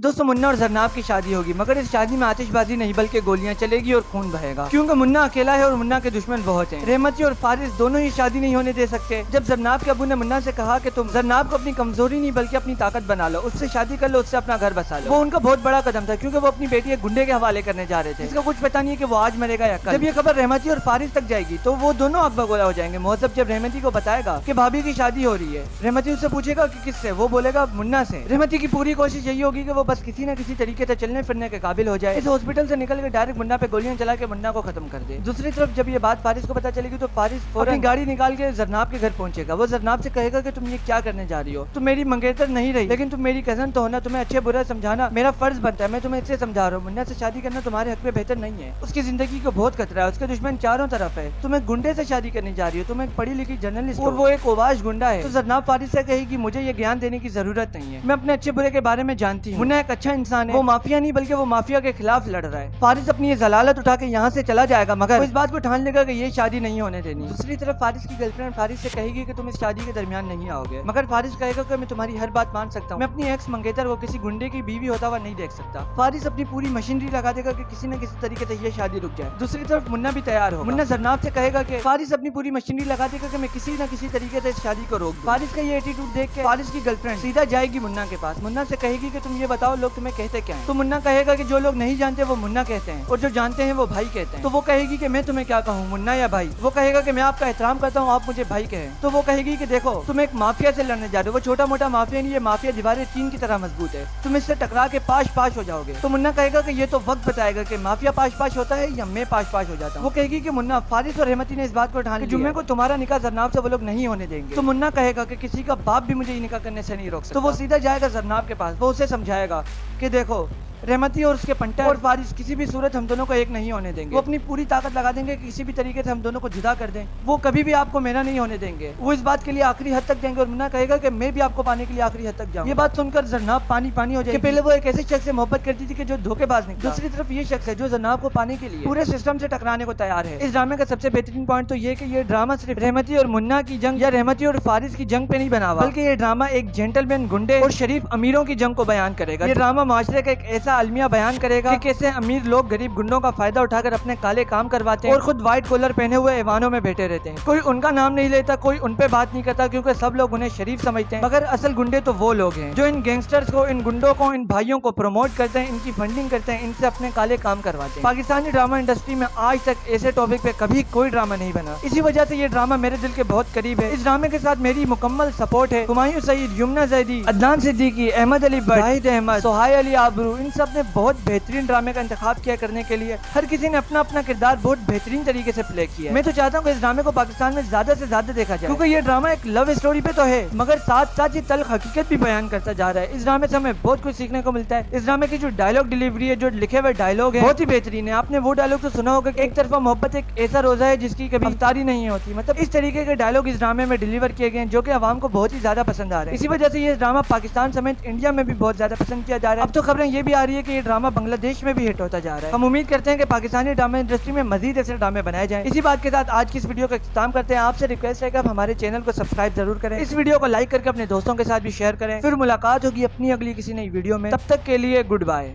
दोस्तों मुन्ना और जरनाब की शादी होगी, मगर इस शादी में आतिशबाजी नहीं बल्कि गोलियां चलेगी और खून बहेगा, क्योंकि मुन्ना अकेला है और मुन्ना के दुश्मन बहुत हैं। रहमती और फारिस दोनों ही शादी नहीं होने दे सकते। जब जरनाब के अबू ने मुन्ना से कहा कि तुम जरनाब को अपनी कमजोरी नहीं बल्कि अपनी ताकत बना लो, उससे शादी कर लो, उससे अपना घर बसा लो, वो उनका बहुत बड़ा कदम था, क्योंकि वो अपनी बेटी एक गुंडे के हवाले करने जा रहे थे। इसका कुछ पता नहीं है कि वो आज मरेगा या कल। जब ये खबर रहमती और फारिस तक जाएगी तो वो दोनों आग बगोला हो जाएंगे। मोहब्बत जब रहमती को बताएगा कि भाभी की शादी हो रही है, रहमती उससे पूछेगा कि किससे, वो बोलेगा मुन्ना से। रहमती की पूरी कोशिश यही होगी कि वो बस किसी न किसी तरीके से चलने फिरने के काबिल हो जाए, इस हॉस्पिटल से निकल के डायरेक्ट मुन्ना पे गोलियां चला के मुन्ना को खत्म कर दे। दूसरी तरफ जब ये बात फारिस को पता चलेगी तो फारिस फौरन गाड़ी निकाल के जरनाब के घर पहुंचेगा। वो जरनाब से कहेगा कि तुम ये क्या करने जा रही हो, तुम मेरी मंगेतर नहीं रही, लेकिन तुम मेरी कजन तो हो ना, तुम्हें अच्छे बुरा समझाना मेरा फर्ज बनता है। मैं तुम्हें इससे समझा रहा हूँ, मुन्ना से शादी करना तुम्हारे हक में बेहतर नहीं है। उसकी जिंदगी को बहुत खतरा है, उसके दुश्मन चारों तरफ है। तुम एक गुंडे से शादी करने जा रही हो, तुम एक पढ़ी लिखी जर्नलिस्ट और वो एक ओवाश गुंडा है। तो जरनाब फारिस से कहेगी मुझे ये ज्ञान देने की जरूरत नहीं है, मैं अपने अच्छे बुरे के बारे में जानती हूँ। मुन्ना एक अच्छा इंसान है, वो माफिया नहीं बल्कि वो माफिया के खिलाफ लड़ रहा है। फारिस अपनी ये जलालत उठा के यहाँ से चला जाएगा, मगर वो इस बात को ठान लेगा कि ये शादी नहीं होने देनी। दूसरी तरफ फारिस की गर्लफ्रेंड फारिस से कहेगी कि तुम इस शादी के दरमियान नहीं आओगे, मगर फारिस कहेगा कि मैं तुम्हारी हर बात मान सकता हूँ, मैं अपनी एक्स मंगेतर को किसी गुंडे की बीवी होता हुआ नहीं देख सकता। फारिस अपनी पूरी मशीनरी लगा देगा कि किसी न किसी तरीके से ये शादी रुक जाए। दूसरी तरफ मुन्ना भी तैयार होगा। मुन्ना जरनाब से कहेगा कि फारिस अपनी पूरी मशीनरी लगा देगा कि मैं किसी न किसी तरीके से इस शादी को रोक दूं। फारिस का ये एटीट्यूड देख के फारिस की गर्लफ्रेंड सीधा जाएगी मुन्ना के पास। मुन्ना से कहेगी कि तुम ये बताओ लोग तुम्हें कहते क्या है। तो मुन्ना कहेगा कि जो लोग नहीं जानते वो मुन्ना कहते हैं और जो जानते हैं वो भाई कहते हैं। तो वो कहेगी कि मैं तुम्हें क्या कहूँ, मुन्ना या भाई। वो कहेगा कि मैं आपका एहतराम करता हूँ, आप मुझे भाई कहें। तो वो कहेगी कि देखो तुम एक माफिया से लड़ने जा रहे हो, वो छोटा मोटा माफिया नहीं, ये माफिया दीवारें चीन की तरह मजबूत है, तुम इससे टकरा के पाश हो जाओगे। तो मुन्ना कहेगा कि ये तो वक्त बताएगा कि माफिया पाश होता है या मैं पाश हो जाता हूँ। वो कहेगी कि मुन्ना फारिस और रहमती ने इस बात को ठान लिया जुम्मे को तुम्हारा निकाह जरनाब से वो लोग नहीं होने देंगे। तो मुन्ना कहेगा कि किसी का बाप भी मुझे निकाह करने से नहीं रोक सकता। तो वो सीधा जाएगा जरनाब के पास, वो उसे समझाएगा कि देखो रहमती और उसके पंटर और फारिस किसी भी सूरत हम दोनों को एक नहीं होने देंगे। वो अपनी पूरी ताकत लगा देंगे कि किसी भी तरीके से हम दोनों को जुदा कर दें, वो कभी भी आपको मेरा नहीं होने देंगे। वो इस बात के लिए आखिरी हद तक जाएंगे और मुन्ना कहेगा कि मैं भी आपको पाने के लिए आखिरी हद तक जाऊंगा। ये बात सुनकर जरनाब पानी हो जाएगी। पहले वो एक ऐसे शख्स से मोहब्बत करती थी कि जो धोखेबाज निकला। दूसरी तरफ ये शख्स है जो जरनाब को पाने के लिए पूरे सिस्टम से टकराने को तैयार है। इस ड्रामे का सबसे बेहतरीन पॉइंट तो ये कि ये ड्रामा सिर्फ रहमती और मुन्ना की जंग या रहमती और फारिस की जंग पे नहीं बना हुआ, बल्कि ये ड्रामा एक जेंटलमैन गुंडे और शरीफ अमीरों की जंग को बयान करेगा। ये ड्रामा माशरे का एक ऐसा अलमिया बयान करेगा कि कैसे अमीर लोग गरीब गुंडों का फायदा उठाकर अपने काले काम करवाते हैं और खुद व्हाइट कॉलर पहने हुए ऐवानों में बैठे रहते हैं। कोई उनका नाम नहीं लेता, कोई उन पे बात नहीं करता, क्योंकि सब लोग उन्हें शरीफ समझते हैं, मगर असल गुंडे तो वो लोग हैं जो इन गैंगस्टर्स को, इन गुंडों को, इन भाइयों को प्रमोट करते हैं, इनकी फंडिंग करते हैं, इनसे अपने काले काम करवाते हैं। पाकिस्तानी ड्रामा इंडस्ट्री में आज तक ऐसे टॉपिक पे कभी कोई ड्रामा नहीं बना, इसी वजह से ये ड्रामा मेरे दिल के बहुत करीब है। इस ड्रामे के साथ मेरी मुकम्मल सपोर्ट है। हुमायूं सईद, यमुना जैदी, अदनान सिद्दीकी, अहमद अली भट्ट, जाहिद अहमद, सोहाय अली आबरू, इन सब ने बहुत बेहतरीन ड्रामे का इंतखाब किया करने के लिए। हर किसी ने अपना अपना किरदार बहुत बेहतरीन तरीके से प्ले किया। मैं तो चाहता हूँ कि इस ड्रामे को पाकिस्तान में ज्यादा से ज्यादा देखा जाए, क्योंकि ये ड्रामा एक लव स्टोरी पे तो है, मगर साथ साथ ये तल्ख हकीकत भी बयान करता जा रहा है। इस ड्रामे से हमें बहुत कुछ सीखने को मिलता है। इस ड्रामे की जो डायलॉग डिलीवरी है, जो लिखे हुए डायलॉग है, बहुत ही बेहतरीन है। आपने वो डायलॉग तो सुना होगा कि एक तरफा मोहब्बत एक ऐसा रोजा है जिसकी कभी इफ्तारी नहीं होती। मतलब इस तरीके के डायलॉग इस ड्रामे में डिलीवर किए गए जो कि आवाम को बहुत ही ज्यादा पसंद आ रहे हैं। इसी वजह से ये ड्रामा पाकिस्तान समेत इंडिया में भी बहुत ज्यादा पसंद किया जा रहा है। अब तो खबरें ये भी आ रही है कि ये ड्रामा बांग्लादेश में भी हिट होता जा रहा है। हम उम्मीद करते हैं कि पाकिस्तानी ड्रामा इंडस्ट्री में मजीद ऐसे ड्रामे बनाए जाएं। इसी बात के साथ आज की इस वीडियो का इख्तिताम करते हैं। आपसे रिक्वेस्ट है कि आप हमारे चैनल को सब्सक्राइब जरूर करें, इस वीडियो को लाइक करके अपने दोस्तों के साथ भी शेयर करें। फिर मुलाकात होगी अपनी अगली किसी नई वीडियो में, तब तक के लिए गुड बाय।